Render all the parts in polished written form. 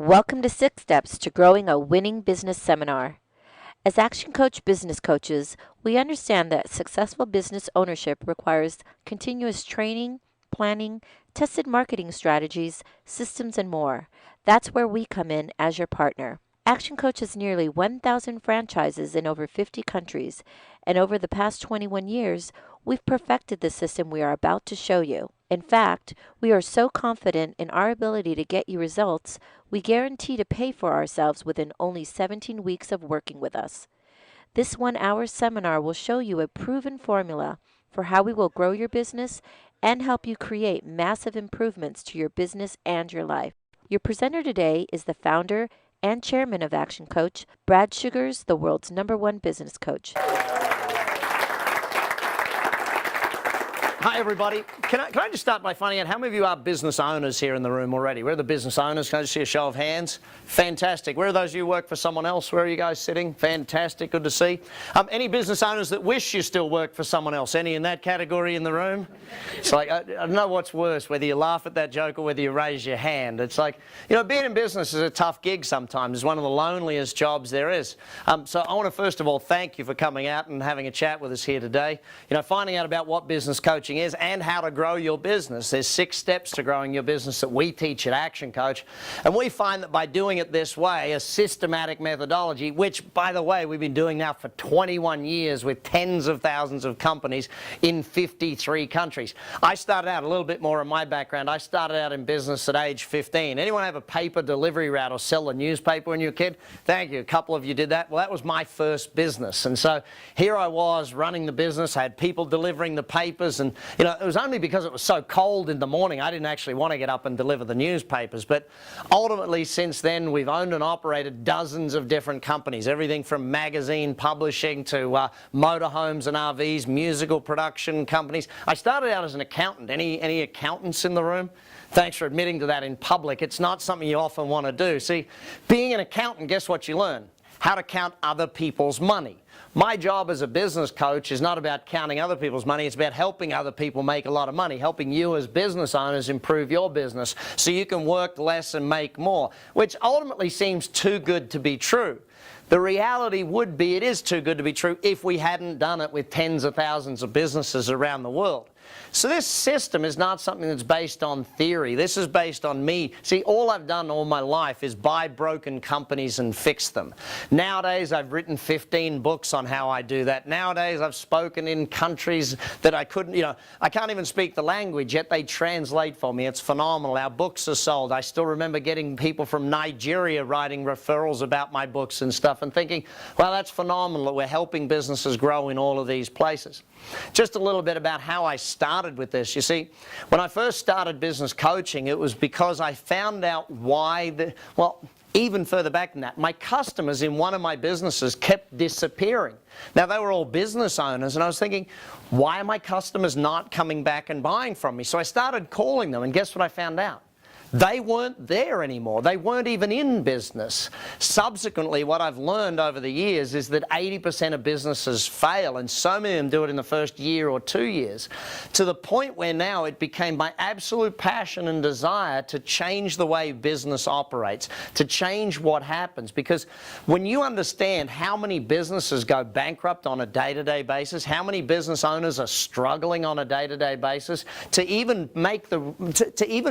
Welcome to 6 Steps to Growing a Winning Business Seminar. As Action Coach business coaches, we understand that successful business ownership requires continuous training, planning, tested marketing strategies, systems, and more. That's where we come in as your partner. Action Coach has nearly 1,000 franchises in over 50 countries, and over the past 21 years, we've perfected the system we are about to show you. In fact, we are so confident in our ability to get you results, we guarantee to pay for ourselves within only 17 weeks of working with us. This 1-hour seminar will show you a proven formula for how we will grow your business and help you create massive improvements to your business and your life. Your presenter today is the founder and chairman of Action Coach, Brad Sugars, the world's #1 business coach. Hi, everybody. Can I just start by finding out how many of you are business owners here in the room already? Where are the business owners? Can I just see a show of hands? Fantastic. Where are those of you who work for someone else? Where are you guys sitting? Fantastic. Good to see. Any business owners that wish you still work for someone else? Any in that category in the room? It's like, I don't know what's worse, whether you laugh at that joke or whether you raise your hand. It's like, you know, being in business is a tough gig sometimes. It's one of the loneliest jobs there is. So I want to first of all thank you for coming out and having a chat with us here today. You know, finding out about what business coaching is and how to grow your business. There's 6 steps to growing your business that we teach at Action Coach, and we find that by doing it this way, a systematic methodology, which by the way we've been doing now for 21 years with tens of thousands of companies in 53 countries. I started out a little bit more in my background. I started out in business at age 15. Anyone have a paper delivery route or sell a newspaper when you were a kid? Thank you. A couple of you did that. Well, that was my first business, and so here I was running the business. I had people delivering the papers, and you know, it was only because it was so cold in the morning I didn't actually want to get up and deliver the newspapers. But ultimately, since then, we've owned and operated dozens of different companies, everything from magazine publishing to motorhomes and RVs, musical production companies. I started out as an accountant. Any accountants in the room? Thanks for admitting to that in public. It's not something you often want to do. See, being an accountant, guess what you learn? How to count other people's money. My job as a business coach is not about counting other people's money. It's about helping other people make a lot of money, helping you as business owners improve your business so you can work less and make more, which ultimately seems too good to be true. The reality would be it is too good to be true if we hadn't done it with tens of thousands of businesses around the world. So this system is not something that's based on theory. This is based on me. See, all I've done all my life is buy broken companies and fix them. Nowadays, I've written 15 books on how I do that. Nowadays, I've spoken in countries that I couldn't, you know, I can't even speak the language, yet they translate for me. It's phenomenal. Our books are sold. I still remember getting people from Nigeria writing referrals about my books and stuff and thinking, well, that's phenomenal that we're helping businesses grow in all of these places. Just a little bit about how I started with this. You see, when I first started business coaching, it was because I found out why, well, even further back than that, my customers in one of my businesses kept disappearing. Now, they were all business owners, and I was thinking, why are my customers not coming back and buying from me? So I started calling them, and guess what I found out? They weren't there anymore. They weren't even in business. Subsequently, what I've learned over the years is that 80% of businesses fail, and so many of them do it in the first year or 2 years, to the point where now it became my absolute passion and desire to change the way business operates, to change what happens. Because when you understand how many businesses go bankrupt on a day-to-day basis, how many business owners are struggling on a day-to-day basis, to even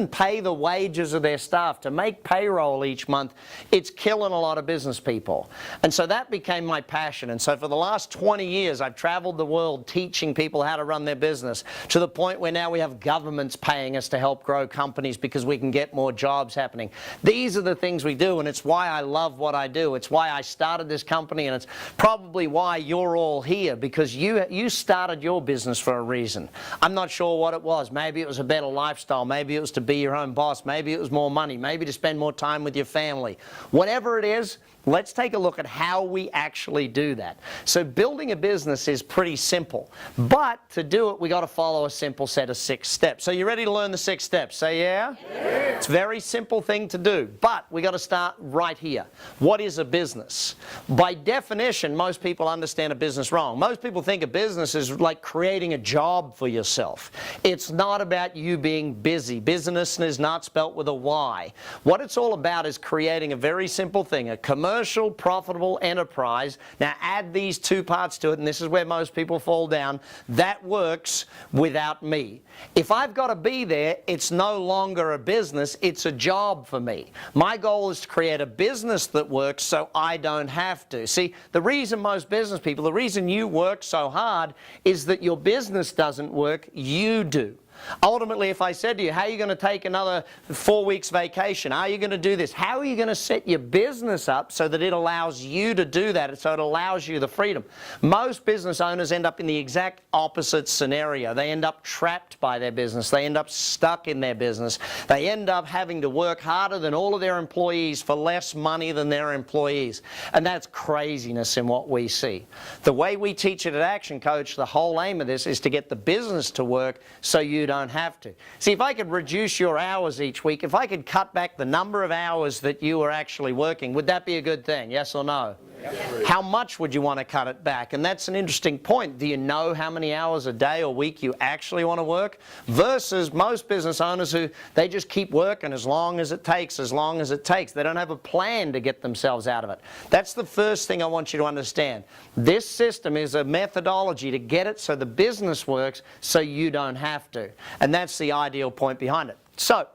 pay the wages of their staff, to make payroll each month, it's killing a lot of business people. And so that became my passion. And so for the last 20 years, I've traveled the world teaching people how to run their business, to the point where now we have governments paying us to help grow companies because we can get more jobs happening. These are the things we do, and it's why I love what I do. It's why I started this company, and it's probably why you're all here, because you started your business for a reason. I'm not sure what it was. Maybe it was a better lifestyle. Maybe it was to be your own boss. Maybe it was more money. Maybe to spend more time with your family. Whatever it is, let's take a look at how we actually do that. So building a business is pretty simple, but to do it we got to follow a simple set of 6 steps. So you ready to learn the 6 steps? Say yeah? Yeah. It's a very simple thing to do, but we got to start right here. What is a business? By definition, most people understand a business wrong. Most people think a business is like creating a job for yourself. It's not about you being busy. Business is not spelt with a Y. What it's all about is creating a very simple thing, a commercial, profitable enterprise. Now add these 2 parts to it, and this is where most people fall down. That works without me. If I've got to be there, it's no longer a business, it's a job for me. My goal is to create a business that works so I don't have to. See, the reason most business people, the reason you work so hard is that your business doesn't work, you do. Ultimately, if I said to you, how are you going to take another 4 weeks vacation? How are you going to do this? How are you going to set your business up so that it allows you to do that, so it allows you the freedom? Most business owners end up in the exact opposite scenario. They end up trapped by their business. They end up stuck in their business. They end up having to work harder than all of their employees for less money than their employees. And that's craziness in what we see. The way we teach it at Action Coach, the whole aim of this is to get the business to work so you don't have to. See, if I could reduce your hours each week, if I could cut back the number of hours that you are actually working, would that be a good thing? Yes or no? Yes. How much would you want to cut it back? And that's an interesting point. Do you know how many hours a day or week you actually want to work? Versus most business owners who, they just keep working as long as it takes, as long as it takes. They don't have a plan to get themselves out of it. That's the first thing I want you to understand. This system is a methodology to get it so the business works so you don't have to. And that's the ideal point behind it. So,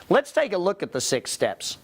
let's take a look at the 6 steps.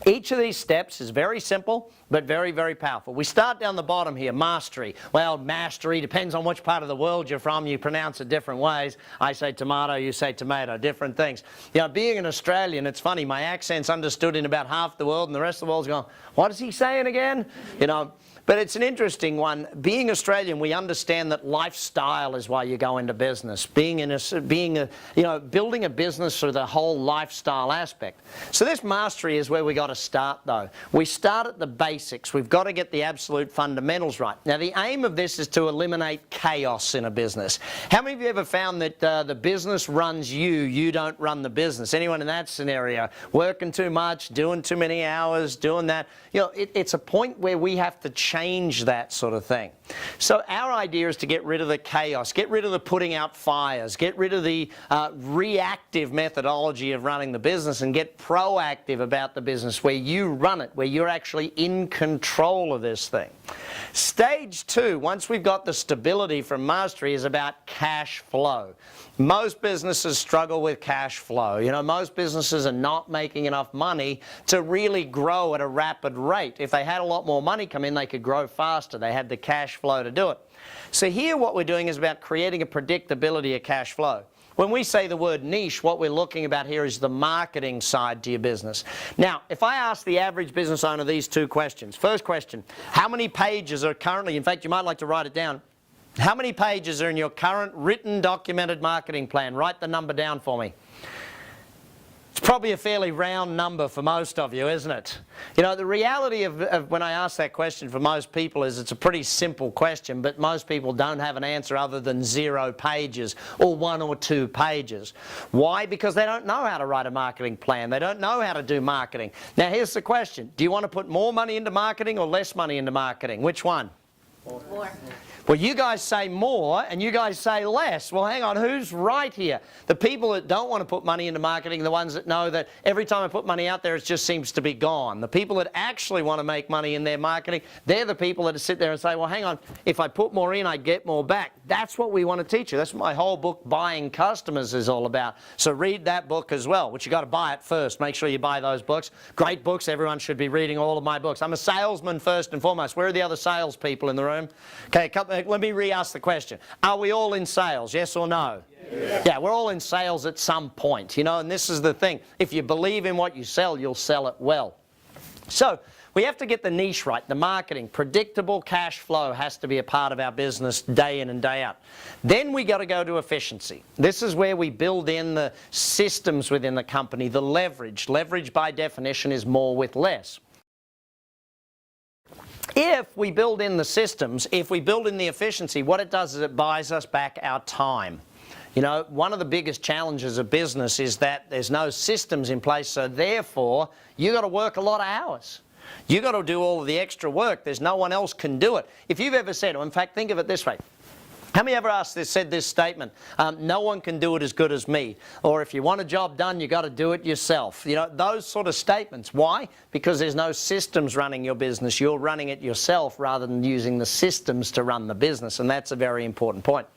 Each of these steps is very simple, but very, very powerful. We start down the bottom here, mastery. Well, mastery depends on which part of the world you're from. You pronounce it different ways. I say tomato, you say tomato, different things. You know, being an Australian, it's funny, my accent's understood in about half the world, and the rest of the world's going, what is he saying again? You know, but it's an interesting one. Being Australian, we understand that lifestyle is why you go into business. Building a business through the whole lifestyle aspect. So this mastery is where we got to start, though. We start at the basics. We've got to get the absolute fundamentals right. Now, the aim of this is to eliminate chaos in a business. How many of you ever found that the business runs you, you don't run the business? Anyone in that scenario? Working too much, doing too many hours, doing that? You know, it's a point where we have to change that sort of thing. So our idea is to get rid of the chaos, get rid of the putting out fires, get rid of the reactive methodology of running the business and get proactive about the business where you run it, where you're actually in control of this thing. Stage 2, once we've got the stability from mastery, is about cash flow. Most businesses struggle with cash flow. You know, most businesses are not making enough money to really grow at a rapid rate. If they had a lot more money come in, they could grow faster. They had the cash flow to do it. So here what we're doing is about creating a predictability of cash flow. When we say the word niche, what we're looking about here is the marketing side to your business. Now, if I ask the average business owner these 2 questions. First question, how many pages are currently, in fact, you might like to write it down. How many pages are in your current written documented marketing plan? Write the number down for me. It's probably a fairly round number for most of you, isn't it? You know, the reality of when I ask that question for most people is it's a pretty simple question, but most people don't have an answer other than 0 pages or 1 or 2 pages. Why? Because they don't know how to write a marketing plan. They don't know how to do marketing. Now, here's the question. Do you want to put more money into marketing or less money into marketing? Which one? More. Well, you guys say more and you guys say less. Well, hang on, who's right here? The people that don't want to put money into marketing are the ones that know that every time I put money out there, it just seems to be gone. The people that actually want to make money in their marketing, they're the people that sit there and say, well, hang on, if I put more in, I get more back. That's what we want to teach you. That's what my whole book, Buying Customers, is all about. So read that book as well, which you got to buy it first. Make sure you buy those books. Great books. Everyone should be reading all of my books. I'm a salesman first and foremost. Where are the other salespeople in the room? Okay, let me re-ask the question. Are we all in sales, yes or no? Yeah. Yeah, we're all in sales at some point, you know, and this is the thing. If you believe in what you sell, you'll sell it well. So we have to get the niche right, the marketing. Predictable cash flow has to be a part of our business day in and day out. Then we got to go to efficiency. This is where we build in the systems within the company, the leverage. Leverage by definition is more with less. If we build in the systems, if we build in the efficiency, what it does is it buys us back our time. You know, one of the biggest challenges of business is that there's no systems in place, so therefore you've got to work a lot of hours. You've got to do all of the extra work. There's no one else can do it. If you've ever said, or in fact, think of it this way. How many ever said this statement, no one can do it as good as me? Or if you want a job done, you've got to do it yourself. You know, those sort of statements. Why? Because there's no systems running your business. You're running it yourself rather than using the systems to run the business, and that's a very important point.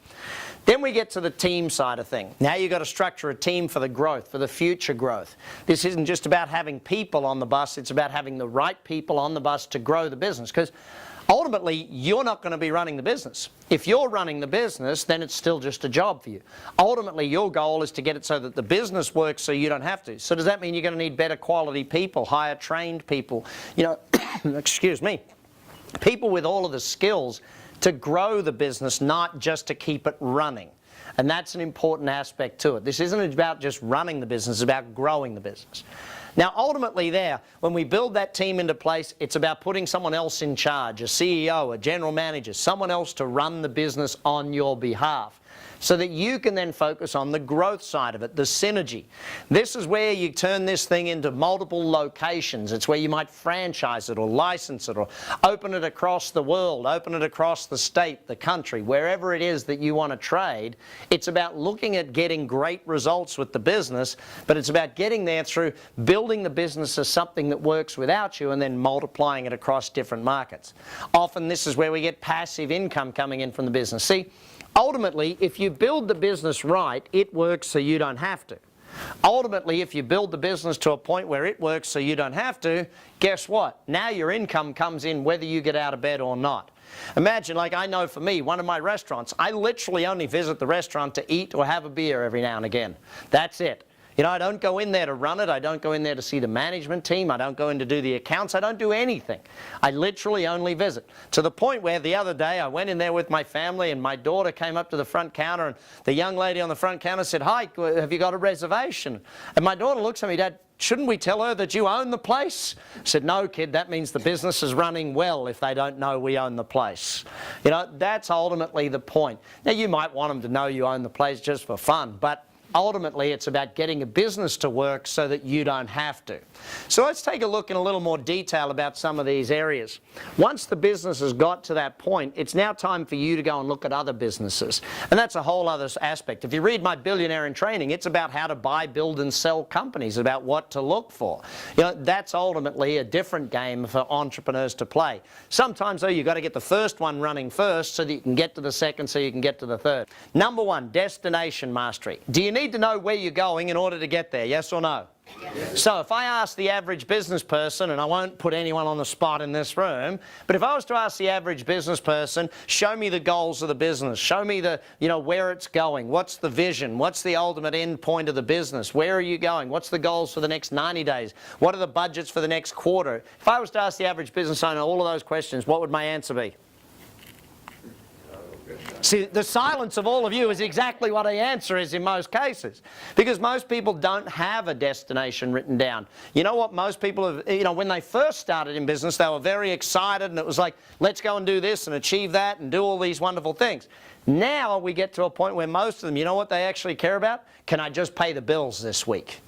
Then we get to the team side of things. Now you've got to structure a team for the growth, for the future growth. This isn't just about having people on the bus, it's about having the right people on the bus to grow the business. Because ultimately, you're not going to be running the business. If you're running the business, then it's still just a job for you. Ultimately, your goal is to get it so that the business works so you don't have to. So does that mean you're going to need better quality people, higher trained people, you know, excuse me, people with all of the skills to grow the business, not just to keep it running. And that's an important aspect to it. This isn't about just running the business, it's about growing the business. Now, ultimately there, when we build that team into place, it's about putting someone else in charge, a CEO, a general manager, someone else to run the business on your behalf, so that you can then focus on the growth side of it, the synergy. This is where you turn this thing into multiple locations. It's where you might franchise it or license it or open it across the world, open it across the state, the country, wherever it is that you want to trade. It's about looking at getting great results with the business, but it's about getting there through building the business as something that works without you and then multiplying it across different markets. Often this is where we get passive income coming in from the business. See, ultimately, if you build the business right, it works so you don't have to. Ultimately, if you build the business to a point where it works so you don't have to, guess what? Now your income comes in whether you get out of bed or not. Imagine, like I know for me, one of my restaurants, I literally only visit the restaurant to eat or have a beer every now and again. That's it. You know, I don't go in there to run it. I don't go in there to see the management team. I don't go in to do the accounts. I don't do anything. I literally only visit. To the point where the other day I went in there with my family and my daughter came up to the front counter and the young lady on the front counter said, "Hi, have you got a reservation?" And my daughter looks at me, "Dad, shouldn't we tell her that you own the place?" I said, "No, kid, that means the business is running well if they don't know we own the place." You know, that's ultimately the point. Now, you might want them to know you own the place just for fun, but ultimately, it's about getting a business to work so that you don't have to. So let's take a look in a little more detail about some of these areas. Once the business has got to that point, it's now time for you to go and look at other businesses. And that's a whole other aspect. If you read my Billionaire in Training, it's about how to buy, build, and sell companies, about what to look for. You know, that's ultimately a different game for entrepreneurs to play. Sometimes, though, you've got to get the first one running first so that you can get to the second, so you can get to the third. Number one, destination mastery. Do you need to know where you're going in order to get there, yes or no? Yes. So if I ask the average business person, and I won't put anyone on the spot in this room, but if I was to ask the average business person, show me the goals of the business, show me the, you know, where it's going, what's the vision, what's the ultimate end point of the business, where are you going, what's the goals for the next 90 days, what are the budgets for the next quarter? If I was to ask the average business owner all of those questions, what would my answer be? See, the silence of all of you is exactly what the answer is in most cases, because most people don't have a destination written down. You know what most people have, you know, when they first started in business, they were very excited and it was like, let's go and do this and achieve that and do all these wonderful things. Now we get to a point where most of them, you know what they actually care about? Can I just pay the bills this week?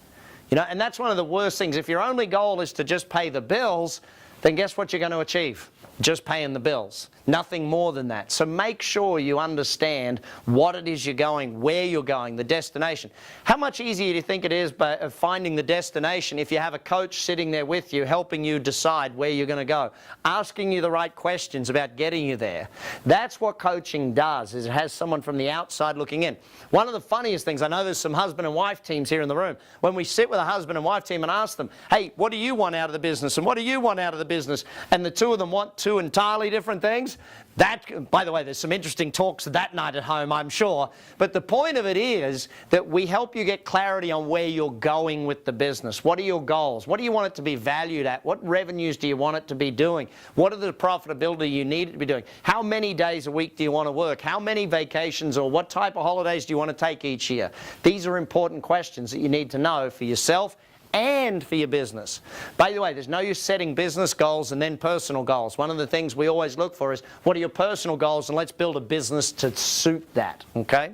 You know, and that's one of the worst things. If your only goal is to just pay the bills, then guess what you're going to achieve? Just paying the bills. Nothing more than that. So make sure you understand what it is you're going, where you're going, the destination. How much easier do you think it is by finding the destination if you have a coach sitting there with you, helping you decide where you're going to go, asking you the right questions about getting you there? That's what coaching does, is it has someone from the outside looking in. One of the funniest things, I know there's some husband and wife teams here in the room, when we sit with a husband and wife team and ask them, hey, what do you want out of the business and what do you want out of the business? And the two of them want two entirely different things. That, by the way, there's some interesting talks that night at home, I'm sure. But the point of it is that we help you get clarity on where you're going with the business. What are your goals? What do you want it to be valued at? What revenues do you want it to be doing? What are the profitability you need it to be doing? How many days a week do you want to work? How many vacations or what type of holidays do you want to take each year? These are important questions that you need to know for yourself and for your business. By the way, there's no use setting business goals and then personal goals. One of the things we always look for is, what are your personal goals, and let's build a business to suit that, okay?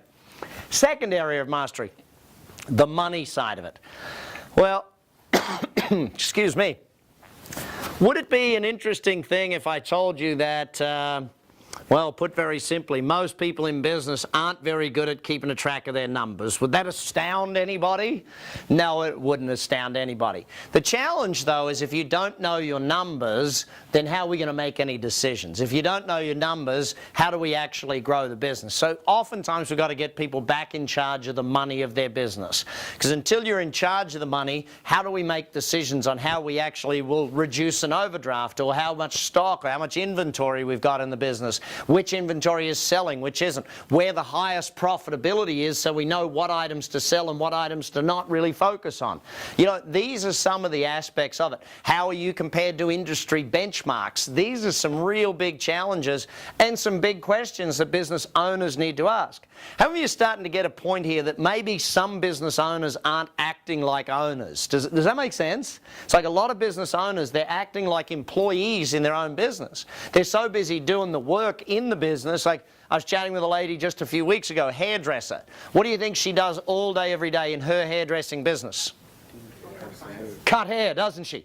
Second area of mastery, the money side of it. Well, excuse me. Would it be an interesting thing if I told you that, well, put very simply, most people in business aren't very good at keeping a track of their numbers? Would that astound anybody? No, it wouldn't astound anybody. The challenge, though, is if you don't know your numbers, then how are we going to make any decisions? If you don't know your numbers, how do we actually grow the business? So oftentimes we've got to get people back in charge of the money of their business. Because until you're in charge of the money, how do we make decisions on how we actually will reduce an overdraft, or how much stock or how much inventory we've got in the business? Which inventory is selling, which isn't, where the highest profitability is, so we know what items to sell and what items to not really focus on. You know, these are some of the aspects of it. How are you compared to industry benchmarks? These are some real big challenges and some big questions that business owners need to ask. How many of you are starting to get a point here that maybe some business owners aren't acting like owners? Does that make sense? It's like a lot of business owners, they're acting like employees in their own business. They're so busy doing the work in the business. Like, I was chatting with a lady just a few weeks ago, a hairdresser. What do you think she does all day, every day in her hairdressing business? Cut hair, doesn't she?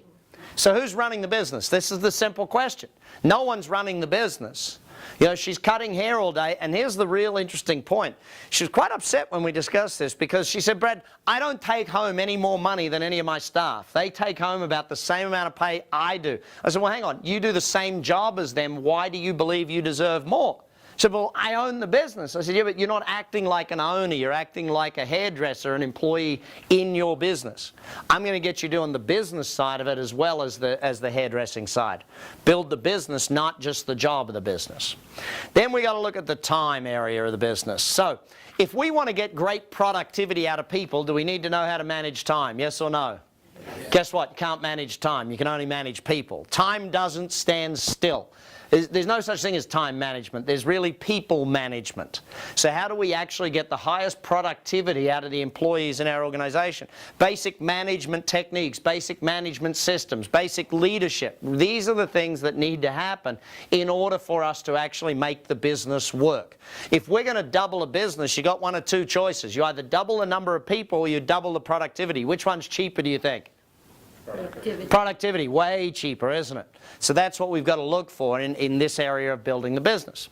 So who's running the business? This is the simple question. No one's running the business. You know, she's cutting hair all day, and here's the real interesting point. She was quite upset when we discussed this, because she said, Brad, I don't take home any more money than any of my staff. They take home about the same amount of pay I do. I said, well, hang on, you do the same job as them. Why do you believe you deserve more? She said, well, I own the business. I said, yeah, but you're not acting like an owner. You're acting like a hairdresser, an employee in your business. I'm going to get you doing the business side of it as well as the hairdressing side. Build the business, not just the job of the business. Then we got to look at the time area of the business. So if we want to get great productivity out of people, do we need to know how to manage time? Yes or no? Guess what? You can't manage time. You can only manage people. Time doesn't stand still. There's no such thing as time management. There's really people management. So how do we actually get the highest productivity out of the employees in our organization? Basic management techniques, basic management systems, basic leadership. These are the things that need to happen in order for us to actually make the business work. If we're going to double a business, you got one of two choices. You either double the number of people or you double the productivity. Which one's cheaper, do you think? Productivity, way cheaper, isn't it? So that's what we've got to look for in this area of building the business.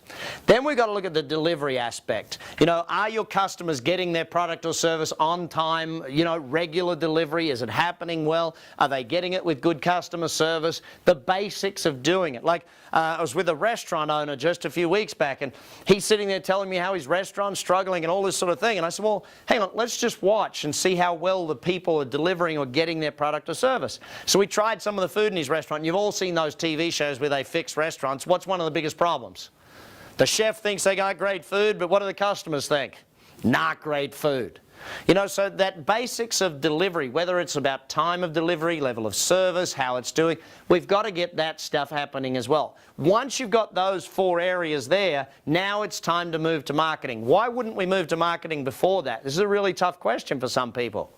Then we've got to look at the delivery aspect. You know, are your customers getting their product or service on time? You know, regular delivery, is it happening well? Are they getting it with good customer service? The basics of doing it. Like, I was with a restaurant owner just a few weeks back, and he's sitting there telling me how his restaurant's struggling and all this sort of thing. And I said, well, hang on, let's just watch and see how well the people are delivering or getting their product or service. So we tried some of the food in his restaurant. You've all seen those TV shows where they fix restaurants. What's one of the biggest problems? The chef thinks they got great food, but what do the customers think? Not great food. You know, so that basics of delivery, whether it's about time of delivery, level of service, how it's doing, we've got to get that stuff happening as well. Once you've got those four areas there, now it's time to move to marketing. Why wouldn't we move to marketing before that? This is a really tough question for some people.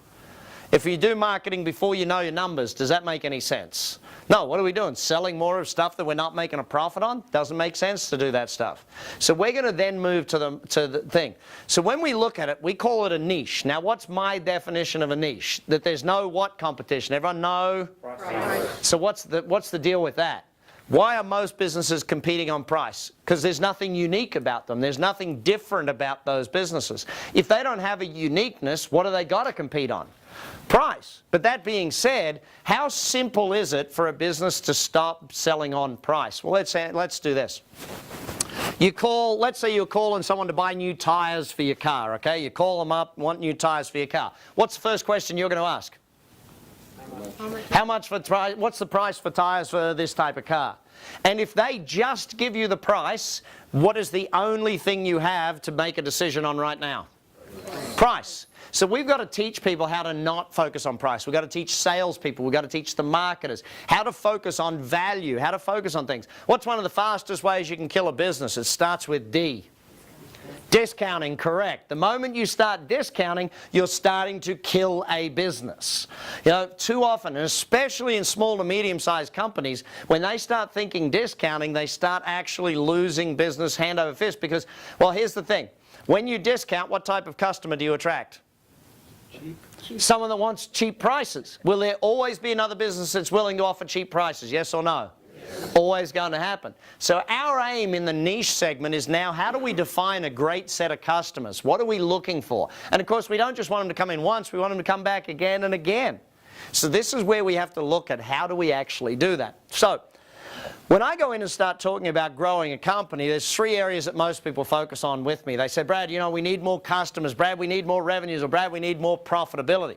If you do marketing before you know your numbers, does that make any sense? No, what are we doing? Selling more of stuff that we're not making a profit on? Doesn't make sense to do that stuff. So we're going to then move to the thing. So when we look at it, we call it a niche. Now, what's my definition of a niche? That there's no what competition? Everyone know? Price. So what's the deal with that? Why are most businesses competing on price? Because there's nothing unique about them. There's nothing different about those businesses. If they don't have a uniqueness, what do they got to compete on? Price. But that being said, how simple is it for a business to stop selling on price? Well, let's do this. Let's say you're calling someone to buy new tires for your car, okay? You call them up, want new tires for your car. What's the first question you're going to ask? What's the price for tires for this type of car? And if they just give you the price, what is the only thing you have to make a decision on right now? Price. So we've got to teach people how to not focus on price. We've got to teach salespeople. We've got to teach the marketers how to focus on value, how to focus on things. What's one of the fastest ways you can kill a business? It starts with D. Discounting, correct. The moment you start discounting, you're starting to kill a business. You know, too often, and especially in small to medium-sized companies, when they start thinking discounting, they start actually losing business hand over fist because, well, here's the thing. When you discount, what type of customer do you attract? Cheap. Someone that wants cheap prices. Will there always be another business that's willing to offer cheap prices, yes or no? Always going to happen. So our aim in the niche segment is now, how do we define a great set of customers? What are we looking for? And of course, we don't just want them to come in once, we want them to come back again and again. So this is where we have to look at how do we actually do that. So when I go in and start talking about growing a company, there's 3 areas that most people focus on with me. They say, Brad, you know, we need more customers. Brad, we need more revenues. Or Brad, we need more profitability.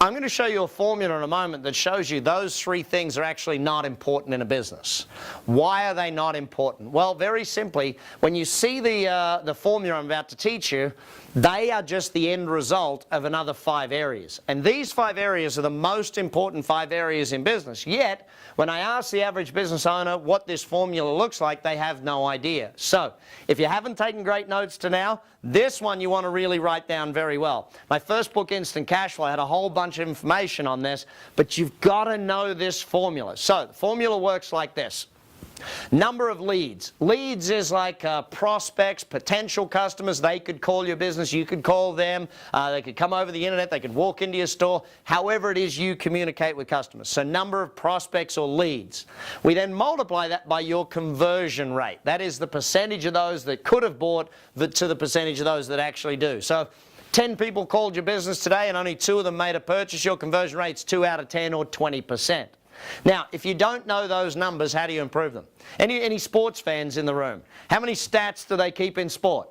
I'm going to show you a formula in a moment that shows you those 3 things are actually not important in a business. Why are they not important? Well, very simply, when you see the formula I'm about to teach you, they are just the end result of another 5 areas. And these 5 areas are the most important 5 areas in business. Yet, when I ask the average business owner what this formula looks like, they have no idea. So, if you haven't taken great notes to now, this one you want to really write down very well. My first book, Instant Cash Flow, had a whole bunch of information on this, but you've got to know this formula. So, the formula works like this. Number of leads. Leads is like prospects, potential customers. They could call your business, you could call them, they could come over the internet, they could walk into your store, however it is you communicate with customers. So number of prospects or leads. We then multiply that by your conversion rate. That is the percentage of those that could have bought to the percentage of those that actually do. So 10 people called your business today and only 2 of them made a purchase, your conversion rate's 2 out of 10 or 20%. Now, if you don't know those numbers, how do you improve them? Any sports fans in the room? How many stats do they keep in sport?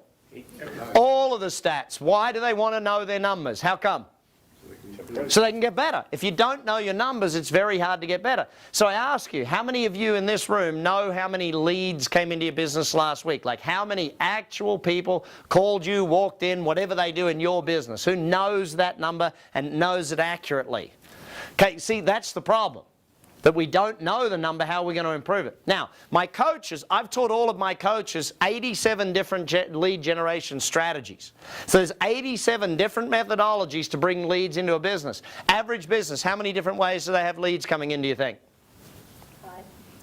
All of the stats. Why do they want to know their numbers? How come? So they can get better. If you don't know your numbers, it's very hard to get better. So I ask you, how many of you in this room know how many leads came into your business last week? Like how many actual people called you, walked in, whatever they do in your business? Who knows that number and knows it accurately? Okay, see, that's the problem. That we don't know the number, how we're going to improve it. Now, my coaches, I've taught all of my coaches 87 different lead generation strategies. So there's 87 different methodologies to bring leads into a business. Average business, how many different ways do they have leads coming in, do you think? 5.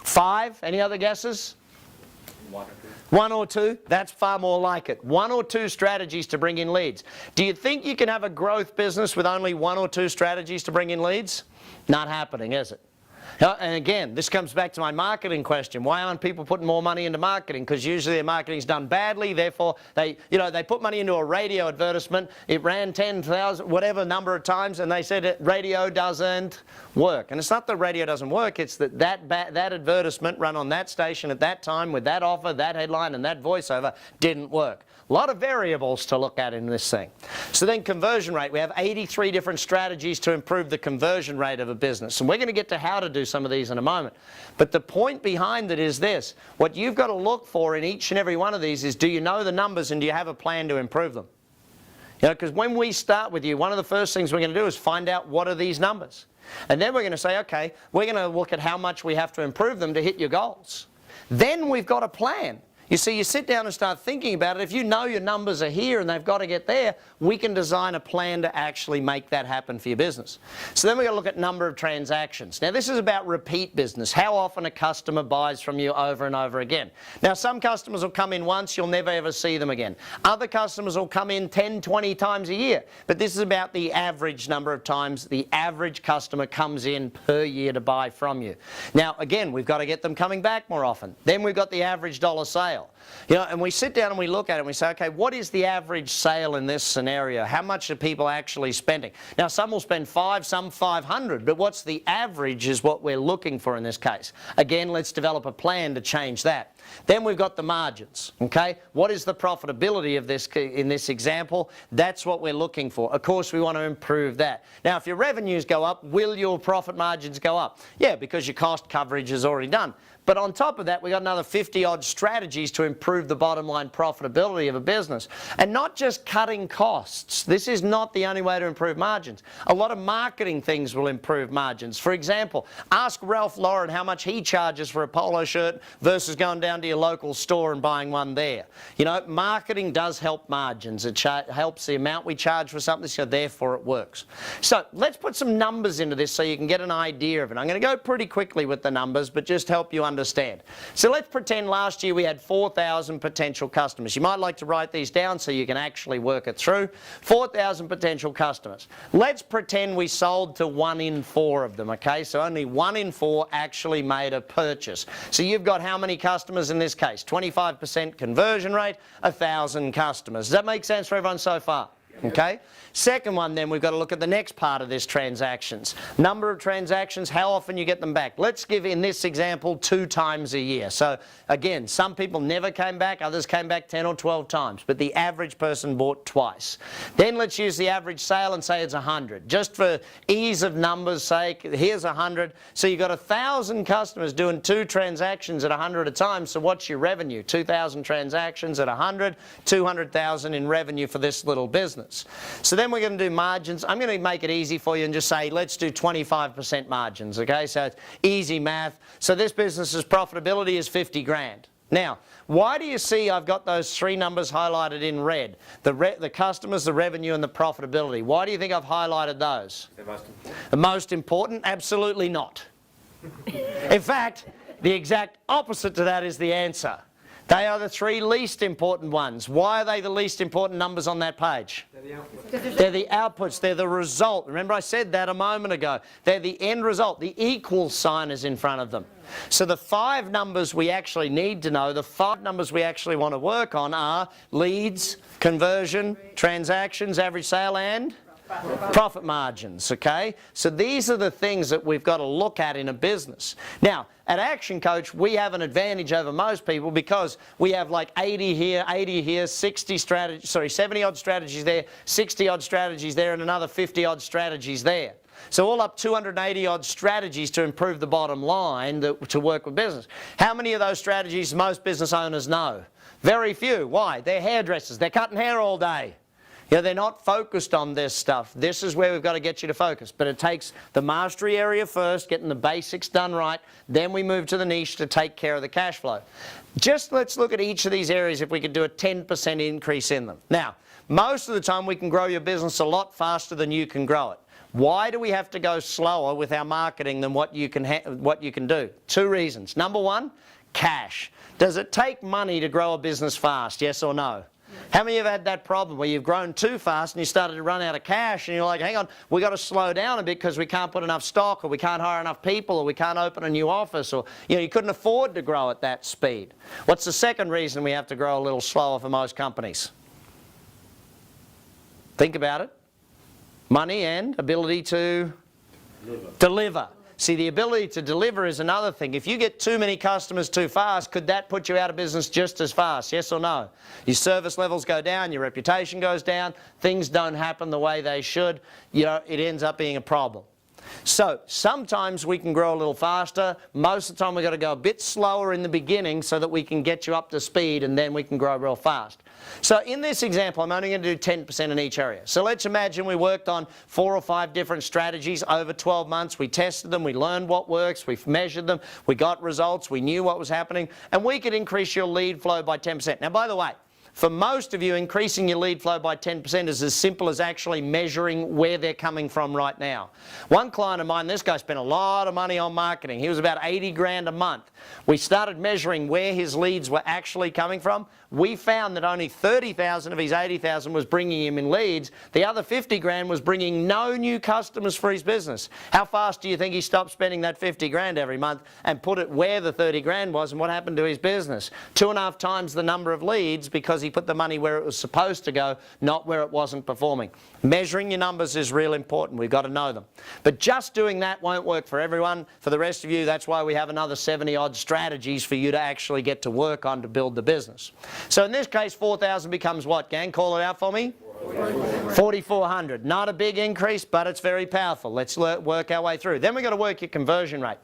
5? Any other guesses? 1 or 2. 1 or 2? That's far more like it. 1 or 2 strategies to bring in leads. Do you think you can have a growth business with only 1 or 2 strategies to bring in leads? Not happening, is it? And again, this comes back to my marketing question. Why aren't people putting more money into marketing? Because usually their marketing's done badly, therefore they put money into a radio advertisement, it ran 10,000, whatever number of times, and they said radio doesn't work. And it's not that radio doesn't work, it's that advertisement run on that station at that time with that offer, that headline, and that voiceover didn't work. A lot of variables to look at in this thing. So then conversion rate. We have 83 different strategies to improve the conversion rate of a business. And we're going to get to how to do some of these in a moment. But the point behind it is this. What you've got to look for in each and every one of these is, do you know the numbers and do you have a plan to improve them? You know, because when we start with you, one of the first things we're going to do is find out what are these numbers. And then we're going to say, okay, we're going to look at how much we have to improve them to hit your goals. Then we've got a plan. You see, you sit down and start thinking about it. If you know your numbers are here and they've got to get there, we can design a plan to actually make that happen for your business. So then we've got to look at number of transactions. Now, this is about repeat business, how often a customer buys from you over and over again. Now, some customers will come in once, you'll never ever see them again. Other customers will come in 10, 20 times a year. But this is about the average number of times the average customer comes in per year to buy from you. Now, again, we've got to get them coming back more often. Then we've got the average dollar sale. You know, and we sit down and we look at it and we say, okay, what is the average sale in this scenario? How much are people actually spending? Now, some will spend 5, some 500, but what's the average is what we're looking for in this case. Again, let's develop a plan to change that. Then we've got the margins, okay? What is the profitability of this in this example? That's what we're looking for. Of course, we want to improve that. Now, if your revenues go up, will your profit margins go up? Yeah, because your cost coverage is already done. But on top of that, we got another 50 odd strategies to improve the bottom line profitability of a business. And not just cutting costs. This is not the only way to improve margins. A lot of marketing things will improve margins. For example, ask Ralph Lauren how much he charges for a polo shirt versus going down to your local store and buying one there. You know, marketing does help margins. It helps the amount we charge for something, so therefore it works. So let's put some numbers into this so you can get an idea of it. I'm going to go pretty quickly with the numbers, but just help you understand. So let's pretend last year we had 4,000 potential customers. You might like to write these down so you can actually work it through. 4,000 potential customers. Let's pretend we sold to 1 in 4 of them, okay? So only 1 in 4 actually made a purchase. So you've got how many customers in this case? 25% conversion rate, 1,000 customers. Does that make sense for everyone so far? Okay. Second one, then we've got to look at the next part of this, transactions. Number of transactions, how often you get them back. Let's give, in this example, 2 times a year. So again, some people never came back, others came back 10 or 12 times, but the average person bought twice. Then let's use the average sale and say it's 100. Just for ease of numbers sake, here's 100. So you've got 1,000 customers doing 2 transactions at 100 a time. So what's your revenue? 2,000 transactions at 100, 200,000 in revenue for this little business. So then we're going to do margins. I'm going to make it easy for you and just say let's do 25% margins, okay? So it's easy math. So this business's profitability is 50 grand. Now, why do you see I've got those 3 numbers highlighted in red? The customers, the revenue, and the profitability. Why do you think I've highlighted those? The most important. The most important? Absolutely not. In fact, the exact opposite to that is the answer. They are the 3 least important ones. Why are they the least important numbers on that page? They're the outputs. They're the outputs. They're the result. Remember I said that a moment ago. They're the end result. The equal sign is in front of them. So the 5 numbers we actually need to know, the 5 numbers we actually want to work on are leads, conversion, transactions, average sale, and profit margins, okay? So these are the things that we've got to look at in a business. Now, at Action Coach, we have an advantage over most people because we have like 80 here, 70 odd strategies there, 60 odd strategies there, and another 50 odd strategies there. So all up 280 odd strategies to improve the bottom line to work with business. How many of those strategies most business owners know? Very few. Why? They're hairdressers. They're cutting hair all day. You know, they're not focused on this stuff. This is where we've got to get you to focus. But it takes the mastery area first, getting the basics done right. Then we move to the niche to take care of the cash flow. Just let's look at each of these areas if we could do a 10% increase in them. Now, most of the time we can grow your business a lot faster than you can grow it. Why do we have to go slower with our marketing than what you can do? 2 reasons. Number 1, cash. Does it take money to grow a business fast, yes or no? How many of you have had that problem where you've grown too fast and you started to run out of cash and you're like, hang on, we've got to slow down a bit because we can't put enough stock, or we can't hire enough people, or we can't open a new office, or you couldn't afford to grow at that speed. What's the second reason we have to grow a little slower for most companies? Think about it. Money and ability to deliver. See, the ability to deliver is another thing. If you get too many customers too fast, could that put you out of business just as fast? Yes or no? Your service levels go down, your reputation goes down, things don't happen the way they should. You know, it ends up being a problem. So sometimes we can grow a little faster. Most of the time we've got to go a bit slower in the beginning so that we can get you up to speed, and then we can grow real fast. So in this example, I'm only going to do 10% in each area. So let's imagine we worked on 4 or 5 different strategies over 12 months. We tested them, we learned what works, we measured them, we got results, we knew what was happening, and we could increase your lead flow by 10%. Now, by the way, for most of you, increasing your lead flow by 10% is as simple as actually measuring where they're coming from right now. One client of mine, this guy spent a lot of money on marketing. He was about 80 grand a month. We started measuring where his leads were actually coming from. We found that only 30,000 of his 80,000 was bringing him in leads. The other 50 grand was bringing no new customers for his business. How fast do you think he stopped spending that 50 grand every month and put it where the 30 grand was, and what happened to his business? 2.5 times the number of leads because he put the money where it was supposed to go, not where it wasn't performing. Measuring your numbers is real important. We've got to know them. But just doing that won't work for everyone. For the rest of you, that's why we have another 70 odd strategies for you to actually get to work on to build the business. So in this case, 4,000 becomes what, gang? Call it out for me. 4,400. Not a big increase, but it's very powerful. Let's work our way through. Then we've got to work your conversion rate.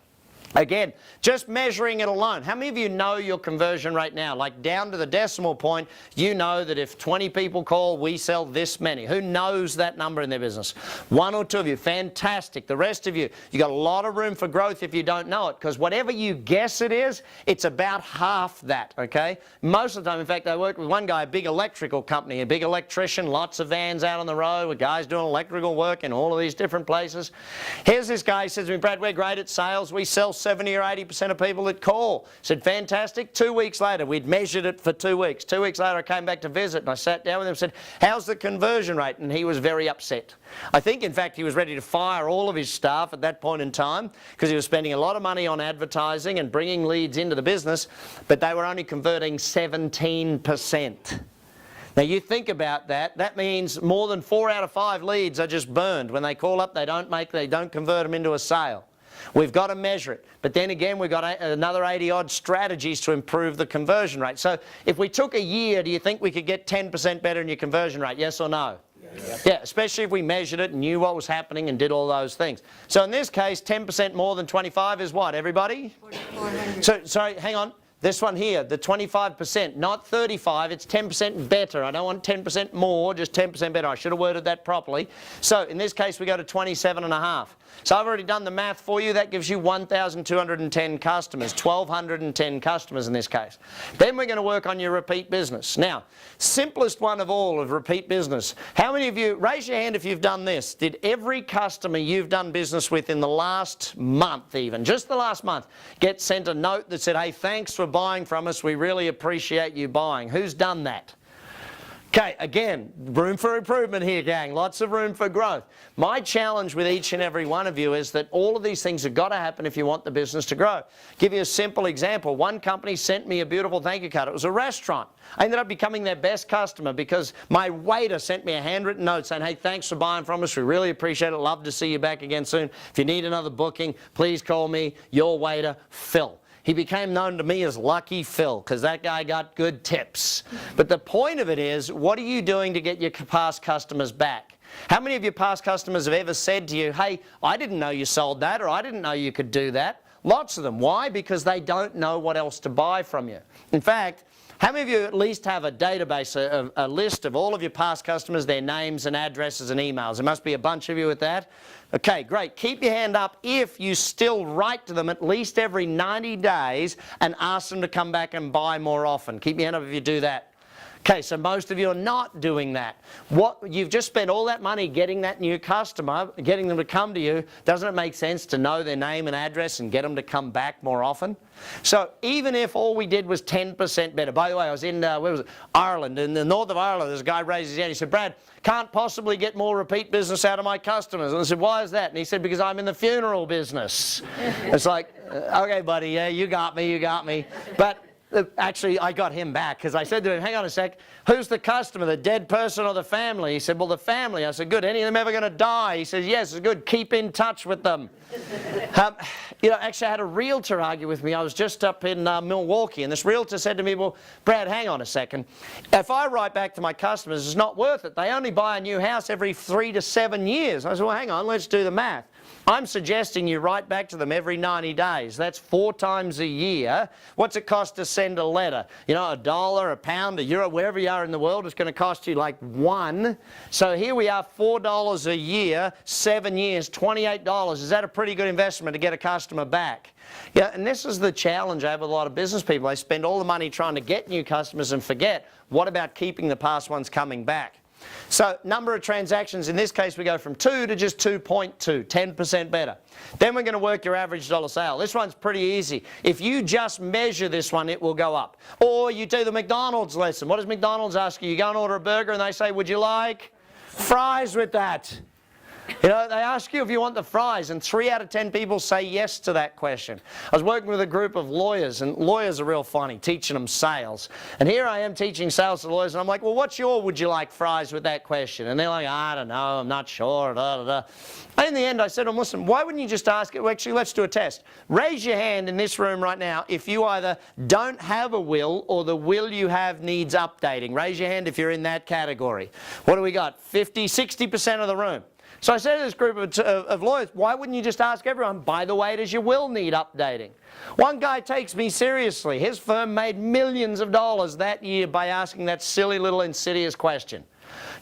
Again, just measuring it alone. How many of you know your conversion rate now? Like down to the decimal point, you know that if 20 people call, we sell this many. Who knows that number in their business? One or two of you, fantastic. The rest of you, you got a lot of room for growth if you don't know it, because whatever you guess it is, it's about half that, okay? Most of the time, in fact, I worked with one guy, a big electrical company, a big electrician, lots of vans out on the road with guys doing electrical work in all of these different places. Here's this guy, he says to me, Brad, we're great at sales. We sell 70 or 80% of people that call. I said, fantastic. 2 weeks later, we'd measured it for 2 weeks. 2 weeks later, I came back to visit and I sat down with him and said, how's the conversion rate? And he was very upset. I think, in fact, he was ready to fire all of his staff at that point in time because he was spending a lot of money on advertising and bringing leads into the business, but they were only converting 17%. Now you think about that, that means more than 4 out of 5 leads are just burned. When they call up, they don't convert them into a sale. We've got to measure it. But then again, we've got another 80 odd strategies to improve the conversion rate. So if we took a year, do you think we could get 10% better in your conversion rate? Yes or no? Yes. Yeah, especially if we measured it and knew what was happening and did all those things. So in this case, 10% more than 25 is what, everybody? 4,400. So, sorry, hang on. This one here, the 25%, not 35, it's 10% better. I don't want 10% more, just 10% better. I should have worded that properly. So in this case, we go to 27.5. So I've already done the math for you. That gives you 1,210 customers, 1,210 customers in this case. Then we're going to work on your repeat business. Now, simplest one of all of repeat business. How many of you, raise your hand if you've done this. Did every customer you've done business with in the last month even, just the last month, get sent a note that said, hey, thanks for buying from us, we really appreciate you buying? Who's done that? Okay, again, room for improvement here, gang. Lots of room for growth. My challenge with each and every one of you is that all of these things have got to happen if you want the business to grow. Give you a simple example. One company sent me a beautiful thank you card. It was a restaurant. I ended up becoming their best customer because my waiter sent me a handwritten note saying, hey, thanks for buying from us. We really appreciate it. Love to see you back again soon. If you need another booking, please call me, your waiter, Phil. He became known to me as Lucky Phil because that guy got good tips. But the point of it is, what are you doing to get your past customers back? How many of your past customers have ever said to you, hey, I didn't know you sold that, or I didn't know you could do that? Lots of them. Why? Because they don't know what else to buy from you. In fact, how many of you at least have a database, a list of all of your past customers, their names and addresses and emails? There must be a bunch of you with that. Okay, great. Keep your hand up if you still write to them at least every 90 days and ask them to come back and buy more often. Keep your hand up if you do that. Okay, so most of you are not doing that. You've just spent all that money getting that new customer, getting them to come to you. Doesn't it make sense to know their name and address and get them to come back more often? So even if all we did was 10% better. By the way, I was in, where was it? Ireland. In the north of Ireland, there's a guy raised his hand. He said, Brad, can't possibly get more repeat business out of my customers. And I said, why is that? And he said, because I'm in the funeral business. It's like, okay, buddy, yeah, you got me, you got me. But actually, I got him back because I said to him, hang on a sec, who's the customer, the dead person or the family? He said, well, the family. I said, good. Any of them ever going to die? He says, yes, it's good. Keep in touch with them. Actually, I had a realtor argue with me. I was just up in Milwaukee, and this realtor said to me, well, Brad, hang on a second. If I write back to my customers, it's not worth it. They only buy a new house every 3 to 7 years. I said, well, hang on, let's do the math. I'm suggesting you write back to them every 90 days. That's 4 times a year. What's it cost to send a letter? You know, $1, £1, €1, wherever you are in the world, it's going to cost you like $1. So here we are, $4 a year, 7 years, $28. Is that a pretty good investment to get a customer back? Yeah, and this is the challenge I have with a lot of business people. They spend all the money trying to get new customers and forget, what about keeping the past ones coming back? So number of transactions, in this case we go from 2 to just 2.2, 10% better. Then we're going to work your average dollar sale. This one's pretty easy. If you just measure this one, it will go up. Or you do the McDonald's lesson. What does McDonald's ask you? You go and order a burger and they say, would you like fries with that? You know, they ask you if you want the fries, and 3 out of 10 people say yes to that question. I was working with a group of lawyers, and lawyers are real funny, teaching them sales. And here I am teaching sales to lawyers, and I'm like, well, what's your would you like fries with that question? And they're like, I don't know, I'm not sure, da, da, da. And in the end, I said to them, listen, why wouldn't you just ask it? Well, actually, let's do a test. Raise your hand in this room right now if you either don't have a will or the will you have needs updating. Raise your hand if you're in that category. What do we got? 50, 60% of the room. So I said to this group of lawyers, why wouldn't you just ask everyone, by the way, does your will need updating? One guy takes me seriously. His firm made millions of dollars that year by asking that silly little insidious question.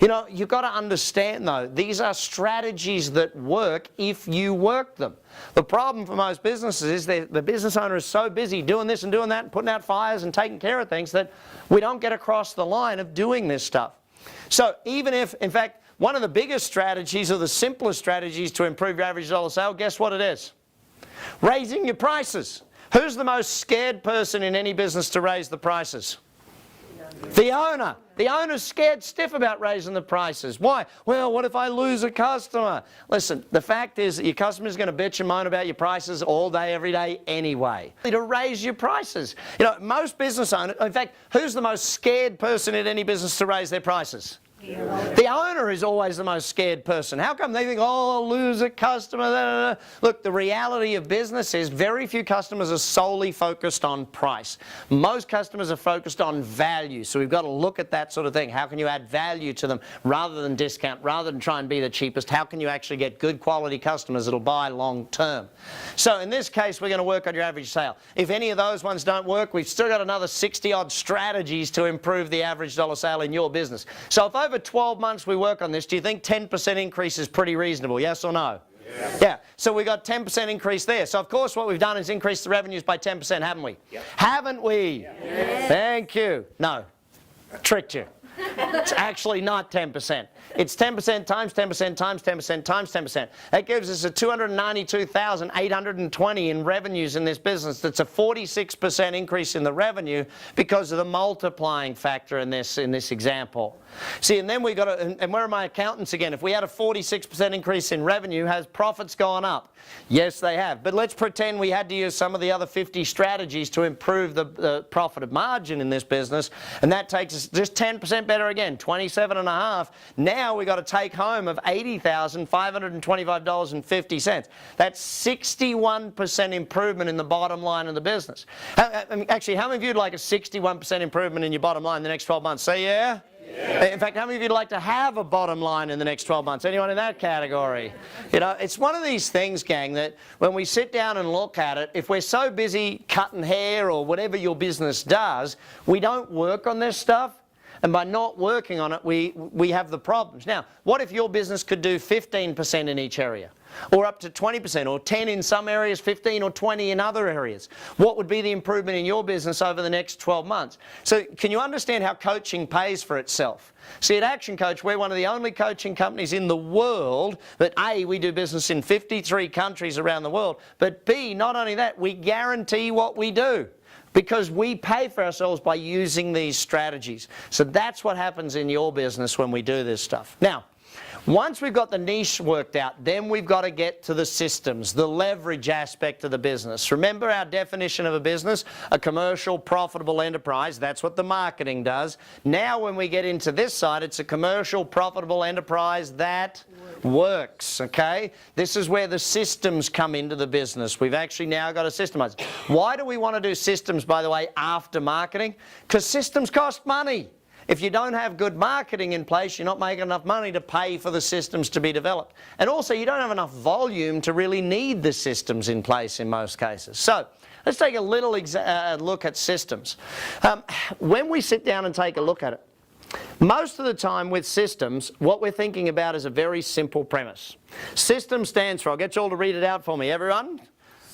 You know, you've got to understand though, these are strategies that work if you work them. The problem for most businesses is that the business owner is so busy doing this and doing that and putting out fires and taking care of things that we don't get across the line of doing this stuff. So even if, in fact, one of the biggest strategies or the simplest strategies to improve your average dollar sale, guess what it is? Raising your prices. Who's the most scared person in any business to raise the prices? The owner. The owner's scared stiff about raising the prices. Why? Well, what if I lose a customer? Listen, the fact is that your customer's going to bitch and moan about your prices all day, every day anyway. To raise your prices. You know, most business owners, in fact, who's the most scared person in any business to raise their prices? The owner is always the most scared person. How come they think, oh, I'll lose a customer? Da, da, da. Look, the reality of business is very few customers are solely focused on price. Most customers are focused on value. So we've got to look at that sort of thing. How can you add value to them rather than discount, rather than try and be the cheapest? How can you actually get good quality customers that'll buy long term? So in this case, we're going to work on your average sale. If any of those ones don't work, we've still got another 60-odd strategies to improve the average dollar sale in your business. So if over 12 months we work on this, do you think 10% increase is pretty reasonable, yes or no? Yeah. So we got 10% increase there. So of course what we've done is increase the revenues by 10%, haven't we? Yep. Haven't we? Yes. Thank you. No. Tricked you. It's actually not 10%. It's 10% times 10% times 10% times 10%. That gives us a $292,820 in revenues in this business. That's a 46% increase in the revenue because of the multiplying factor in this example. See, and then we got to, and where are my accountants again? If we had a 46% increase in revenue, has profits gone up? Yes, they have. But let's pretend we had to use some of the other 50 strategies to improve the profit margin in this business, and that takes us just 10% better again, 27.5. Now we got a take home of $80,525.50. That's 61% improvement in the bottom line of the business. Actually, how many of you would like a 61% improvement in your bottom line in the next 12 months? Say yeah. Yeah. In fact, how many of you would like to have a bottom line in the next 12 months? Anyone in that category? You know, it's one of these things, gang, that when we sit down and look at it, if we're so busy cutting hair or whatever your business does, we don't work on this stuff. And by not working on it, we have the problems. Now, what if your business could do 15% in each area? Or up to 20%, or 10 in some areas, 15 or 20 in other areas? What would be the improvement in your business over the next 12 months? So can you understand how coaching pays for itself? See, at Action Coach, we're one of the only coaching companies in the world that A, we do business in 53 countries around the world, but B, not only that, we guarantee what we do, because we pay for ourselves by using these strategies. So that's what happens in your business when we do this stuff. Now, once we've got the niche worked out, then we've got to get to the systems, the leverage aspect of the business. Remember our definition of a business, a commercial, profitable enterprise. That's what the marketing does. Now when we get into this side, it's a commercial, profitable enterprise that works, okay? This is where the systems come into the business. We've actually now got to systemize. Why do we want to do systems, by the way, after marketing? Because systems cost money. If you don't have good marketing in place, you're not making enough money to pay for the systems to be developed. And also, you don't have enough volume to really need the systems in place in most cases. So, let's take a little look at systems. When we sit down and take a look at it, most of the time with systems, what we're thinking about is a very simple premise. System stands for, I'll get you all to read it out for me, everyone.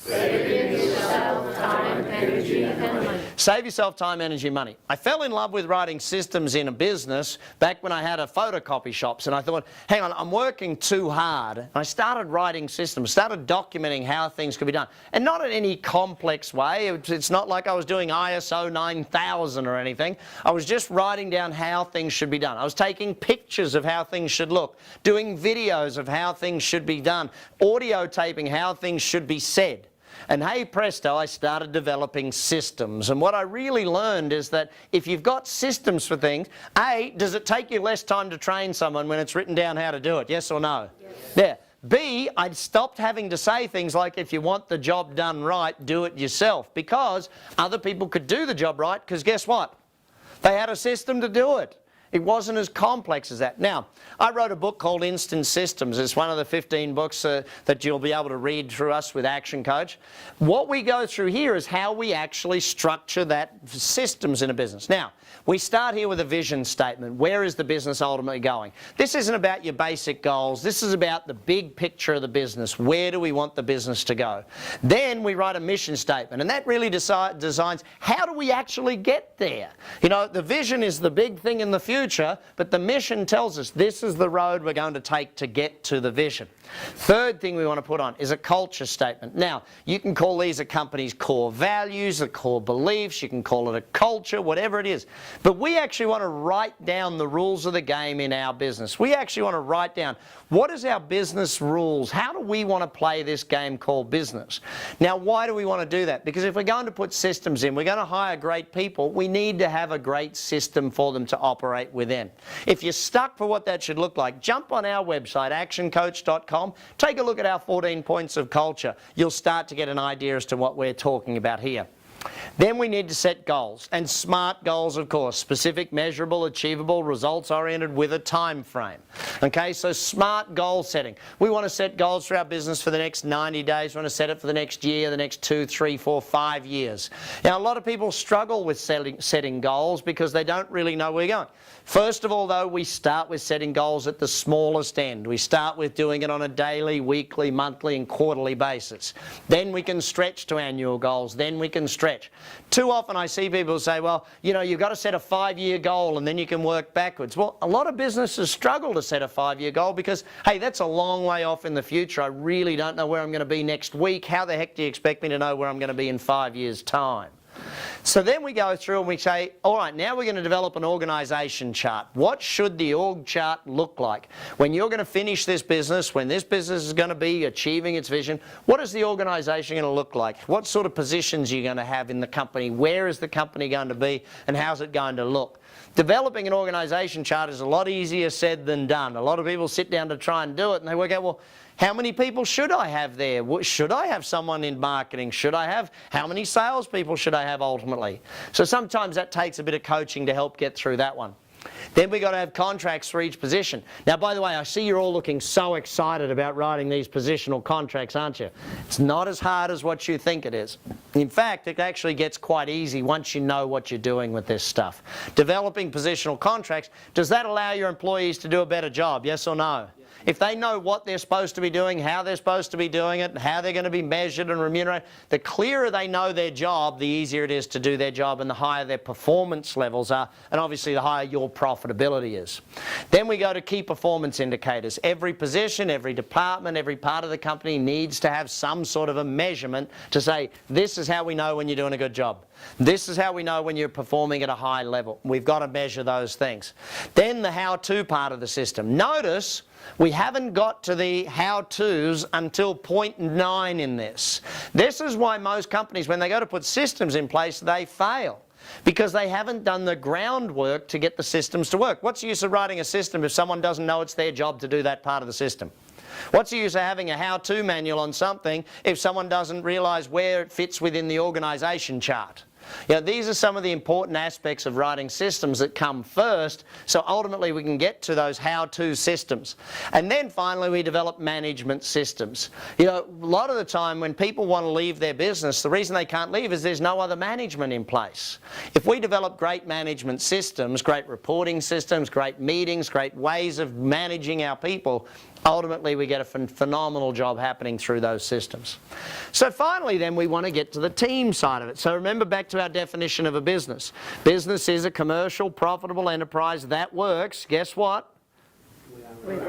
Save yourself time, energy, and money. Save yourself time, energy, and money. I fell in love with writing systems in a business back when I had a photocopy shops, and I thought, hang on, I'm working too hard. And I started writing systems, started documenting how things could be done. And not in any complex way. It's not like I was doing ISO 9000 or anything. I was just writing down how things should be done. I was taking pictures of how things should look, doing videos of how things should be done, audio taping how things should be said. And hey presto, I started developing systems. And what I really learned is that if you've got systems for things, A, does it take you less time to train someone when it's written down how to do it? Yes or no? Yes. Yeah. B, I'd stopped having to say things like, if you want the job done right, do it yourself. Because other people could do the job right, because guess what? They had a system to do it. It wasn't as complex as that. Now, I wrote a book called Instant Systems. It's one of the 15 books that you'll be able to read through us with Action Coach. What we go through here is how we actually structure that systems in a business. Now, we start here with a vision statement. Where is the business ultimately going? This isn't about your basic goals. This is about the big picture of the business. Where do we want the business to go? Then we write a mission statement, and that really designs how do we actually get there. You know, the vision is the big thing in the future, but the mission tells us this is the road we're going to take to get to the vision. Third thing we want to put on is a culture statement. Now, you can call these a company's core values, the core beliefs, you can call it a culture, whatever it is. But we actually want to write down the rules of the game in our business. We actually want to write down what is our business rules? How do we want to play this game called business? Now, why do we want to do that? Because if we're going to put systems in, we're going to hire great people, we need to have a great system for them to operate within. If you're stuck for what that should look like, jump on our website, actioncoach.com, take a look at our 14 points of culture. You'll start to get an idea as to what we're talking about here. Then we need to set goals, and SMART goals, of course, specific, measurable, achievable, results-oriented with a time frame. Okay, so SMART goal setting. We want to set goals for our business for the next 90 days. We want to set it for the next year, the next 2, 3, 4, 5 years. Now, a lot of people struggle with setting goals because they don't really know where you're going. First of all, though, we start with setting goals at the smallest end. We start with doing it on a daily, weekly, monthly, and quarterly basis. Then we can stretch to annual goals. Then we can stretch. Too often I see people say, well, you know, you've got to set a 5-year goal and then you can work backwards. Well, a lot of businesses struggle to set a 5-year goal because, hey, that's a long way off in the future. I really don't know where I'm going to be next week. How the heck do you expect me to know where I'm going to be in 5 years' time? So then we go through and we say, all right, now we're going to develop an organisation chart. What should the org chart look like? When you're going to finish this business, when this business is going to be achieving its vision, what is the organisation going to look like? What sort of positions are you going to have in the company? Where is the company going to be? And how's it going to look? Developing an organisation chart is a lot easier said than done. A lot of people sit down to try and do it and they work out, well, how many people should I have there? Should I have someone in marketing? How many salespeople should I have ultimately? So sometimes that takes a bit of coaching to help get through that one. Then we've got to have contracts for each position. Now, by the way, I see you're all looking so excited about writing these positional contracts, aren't you? It's not as hard as what you think it is. In fact, it actually gets quite easy once you know what you're doing with this stuff. Developing positional contracts, does that allow your employees to do a better job, yes or no? If they know what they're supposed to be doing, how they're supposed to be doing it, and how they're going to be measured and remunerated, the clearer they know their job, the easier it is to do their job and the higher their performance levels are, and obviously the higher your profitability is. Then we go to key performance indicators. Every position, every department, every part of the company needs to have some sort of a measurement to say, this is how we know when you're doing a good job. This is how we know when you're performing at a high level. We've got to measure those things. Then the how-to part of the system. Notice we haven't got to the how-tos until point 9 in this. This is why most companies, when they go to put systems in place, they fail. Because they haven't done the groundwork to get the systems to work. What's the use of writing a system if someone doesn't know it's their job to do that part of the system? What's the use of having a how-to manual on something if someone doesn't realise where it fits within the organisation chart? You know, these are some of the important aspects of writing systems that come first, so ultimately we can get to those how-to systems. And then finally we develop management systems. You know, a lot of the time when people want to leave their business, the reason they can't leave is there's no other management in place. If we develop great management systems, great reporting systems, great meetings, great ways of managing our people, ultimately we get a phenomenal job happening through those systems. So finally then we want to get to the team side of it. So remember back to our definition of a business. Business is a commercial, profitable enterprise that works, guess what?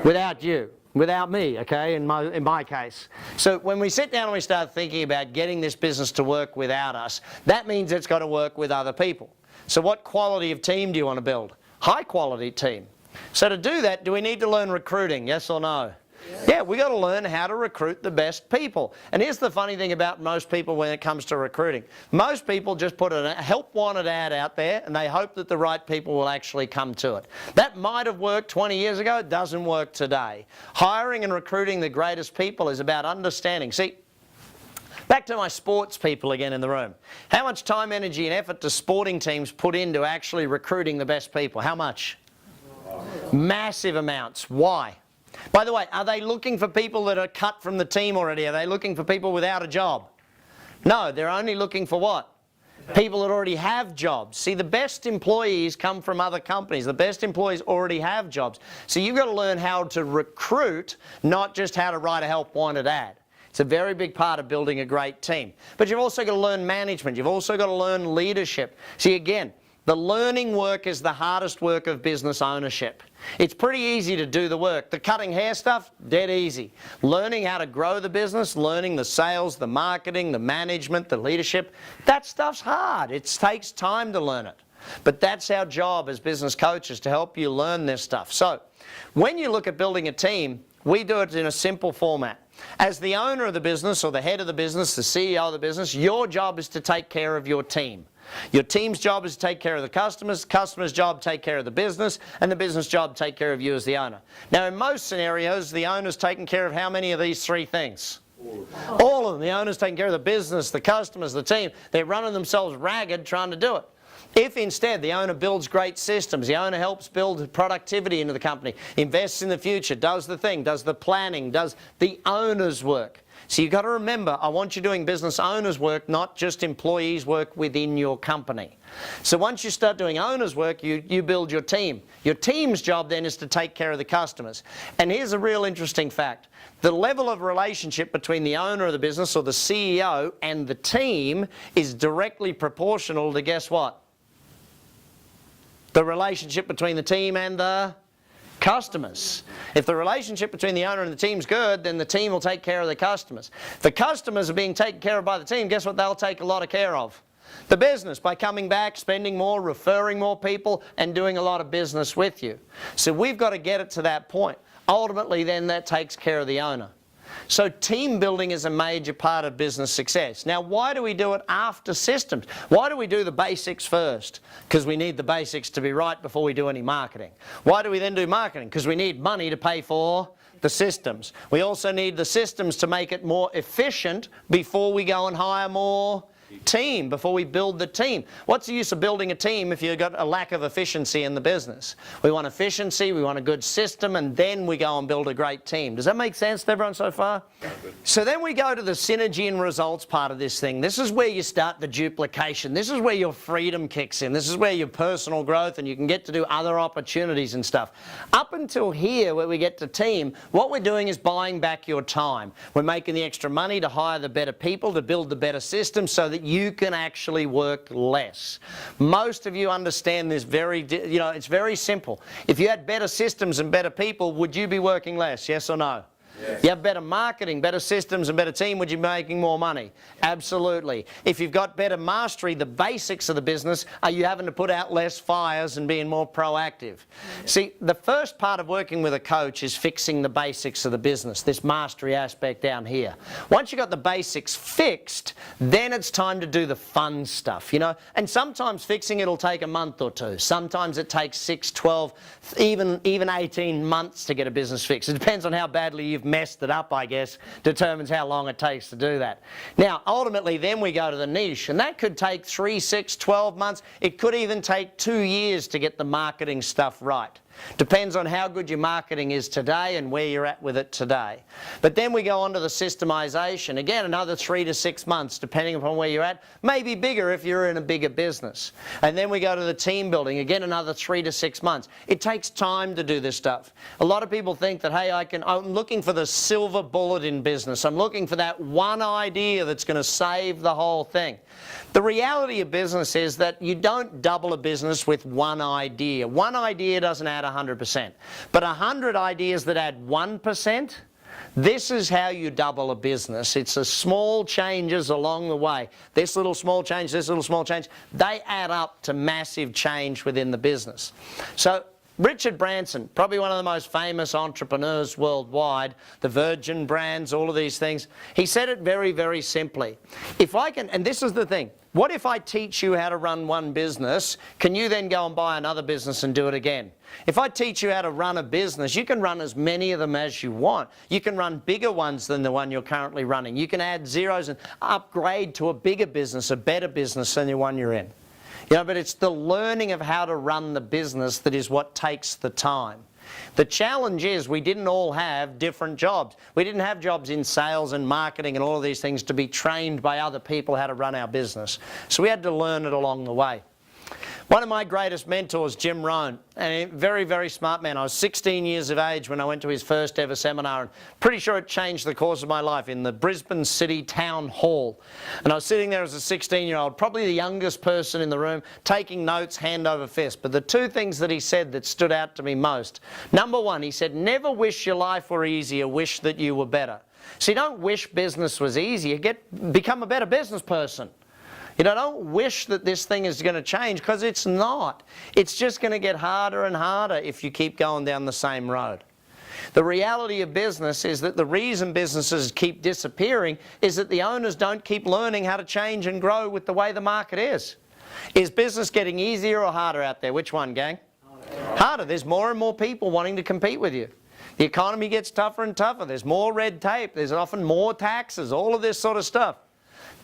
Without you. Without me, okay, in my case. So when we sit down and we start thinking about getting this business to work without us, that means it's got to work with other people. So what quality of team do you want to build? High quality team. So to do that, do we need to learn recruiting, yes or no? Yeah, we got to learn how to recruit the best people. And here's the funny thing about most people when it comes to recruiting. Most people just put a help wanted ad out there and they hope that the right people will actually come to it. That might have worked 20 years ago, it doesn't work today. Hiring and recruiting the greatest people is about understanding. See, back to my sports people again in the room. How much time, energy and effort do sporting teams put into actually recruiting the best people? How much? Massive amounts. Why? By the way, are they looking for people that are cut from the team already? Are they looking for people without a job? No, they're only looking for what? People that already have jobs. See, the best employees come from other companies. The best employees already have jobs. So you've got to learn how to recruit, not just how to write a help wanted ad. It's a very big part of building a great team. But you've also got to learn management. You've also got to learn leadership. See, again, the learning work is the hardest work of business ownership. It's pretty easy to do the work. The cutting hair stuff, dead easy. Learning how to grow the business, learning the sales, the marketing, the management, the leadership, that stuff's hard. It takes time to learn it. But that's our job as business coaches, to help you learn this stuff. So when you look at building a team, we do it in a simple format. As the owner of the business, or the head of the business, the CEO of the business, your job is to take care of your team. Your team's job is to take care of the customers, customer's job to take care of the business, and the business job to take care of you as the owner. Now, in most scenarios, the owner's taking care of how many of these three things? All of them. The owner's taking care of the business, the customers, the team. They're running themselves ragged trying to do it. If instead the owner builds great systems, the owner helps build productivity into the company, invests in the future, does the thing, does the planning, does the owner's work. So you've got to remember, I want you doing business owners' work, not just employees' work within your company. So once you start doing owners' work, you build your team. Your team's job then is to take care of the customers. And here's a real interesting fact. The level of relationship between the owner of the business, or the CEO, and the team is directly proportional to, guess what? The relationship between the team and the customers. If the relationship between the owner and the team's good, then the team will take care of the customers. If the customers are being taken care of by the team, guess what they'll take a lot of care of? The business, by coming back, spending more, referring more people, and doing a lot of business with you. So we've got to get it to that point. Ultimately, then that takes care of the owner. So team building is a major part of business success. Now, why do we do it after systems? Why do we do the basics first? Because we need the basics to be right before we do any marketing. Why do we then do marketing? Because we need money to pay for the systems. We also need the systems to make it more efficient before we go and hire more team, before we build the team. What's the use of building a team if you've got a lack of efficiency in the business? We want efficiency, we want a good system, and then we go and build a great team. Does that make sense to everyone so far? So then we go to the synergy and results part of this thing. This is where you start the duplication. This is where your freedom kicks in. This is where your personal growth, and you can get to do other opportunities and stuff. Up until here, where we get to team, what we're doing is buying back your time. We're making the extra money to hire the better people, to build the better system, so that you can actually work less. Most of you understand this it's very simple. If you had better systems and better people, would you be working less? Yes or no? Yes. You have better marketing, better systems and better team, would you be making more money? Absolutely. If you've got better mastery, the basics of the business, are you having to put out less fires and being more proactive? See, the first part of working with a coach is fixing the basics of the business, this mastery aspect down here. Once you've got the basics fixed, then it's time to do the fun stuff, and sometimes fixing it'll take a month or two. Sometimes it takes 6, 12, even 18 months to get a business fixed. It depends on how badly you've messed it up, I guess, determines how long it takes to do that. Now, ultimately, then we go to the niche, and that could take 3, 6, 12 months. It could even take 2 years to get the marketing stuff right. Depends on how good your marketing is today and where you're at with it today. But then we go on to the systemization. Again, another 3 to 6 months, depending upon where you're at. Maybe bigger if you're in a bigger business. And then we go to the team building. Again, another 3 to 6 months. It takes time to do this stuff. A lot of people think that, hey, I'm looking for the silver bullet in business. I'm looking for that one idea that's going to save the whole thing. The reality of business is that you don't double a business with one idea. One idea doesn't add 100%. But 100 ideas that add 1%, this is how you double a business. It's the small changes along the way. This little small change, this little small change, they add up to massive change within the business. So Richard Branson, probably one of the most famous entrepreneurs worldwide, the Virgin brands, all of these things, he said it very, very simply. If I can, and this is the thing, what if I teach you how to run one business, can you then go and buy another business and do it again? If I teach you how to run a business, you can run as many of them as you want. You can run bigger ones than the one you're currently running. You can add zeros and upgrade to a bigger business, a better business than the one you're in. But it's the learning of how to run the business that is what takes the time. The challenge is we didn't all have different jobs. We didn't have jobs in sales and marketing and all of these things to be trained by other people how to run our business. So we had to learn it along the way. One of my greatest mentors, Jim Rohn, and a very, very smart man. I was 16 years of age when I went to his first ever seminar, and pretty sure it changed the course of my life, in the Brisbane City Town Hall. And I was sitting there as a 16-year-old, probably the youngest person in the room, taking notes hand over fist. But the two things that he said that stood out to me most. Number one, he said, never wish your life were easier, wish that you were better. See, don't wish business was easier, become a better business person. You know, don't wish that this thing is going to change, because it's not. It's just going to get harder and harder if you keep going down the same road. The reality of business is that the reason businesses keep disappearing is that the owners don't keep learning how to change and grow with the way the market is. Is business getting easier or harder out there? Which one, gang? Harder. There's more and more people wanting to compete with you. The economy gets tougher and tougher. There's more red tape. There's often more taxes, all of this sort of stuff.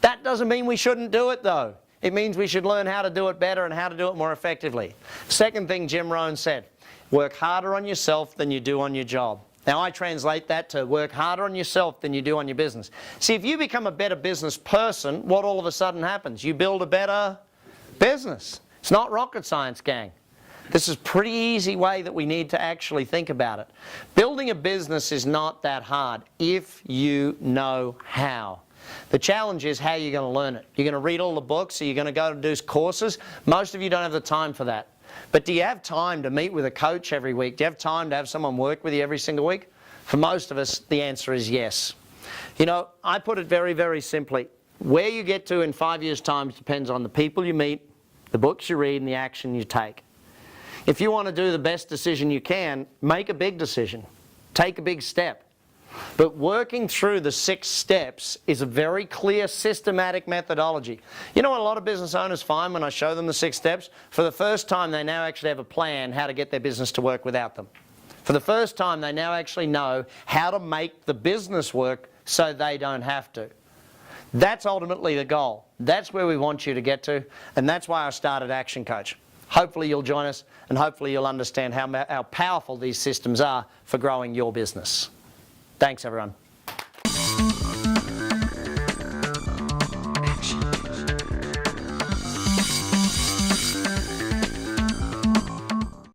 That doesn't mean we shouldn't do it, though. It means we should learn how to do it better and how to do it more effectively. Second thing Jim Rohn said, work harder on yourself than you do on your job. Now I translate that to work harder on yourself than you do on your business. See, if you become a better business person, what all of a sudden happens? You build a better business. It's not rocket science, gang. This is a pretty easy way that we need to actually think about it. Building a business is not that hard if you know how. The challenge is how you're going to learn it. You're going to read all the books, or you're going to go and do courses. Most of you don't have the time for that. But do you have time to meet with a coach every week? Do you have time to have someone work with you every single week? For most of us, the answer is yes. You know, I put it very, very simply. Where you get to in 5 years' time depends on the people you meet, the books you read, and the action you take. If you want to do the best decision you can, make a big decision. Take a big step. But working through the 6 steps is a very clear, systematic methodology. You know what a lot of business owners find when I show them the 6 steps? For the first time, they now actually have a plan how to get their business to work without them. For the first time, they now actually know how to make the business work so they don't have to. That's ultimately the goal. That's where we want you to get to, and that's why I started Action Coach. Hopefully you'll join us, and hopefully you'll understand how powerful these systems are for growing your business. Thanks, everyone.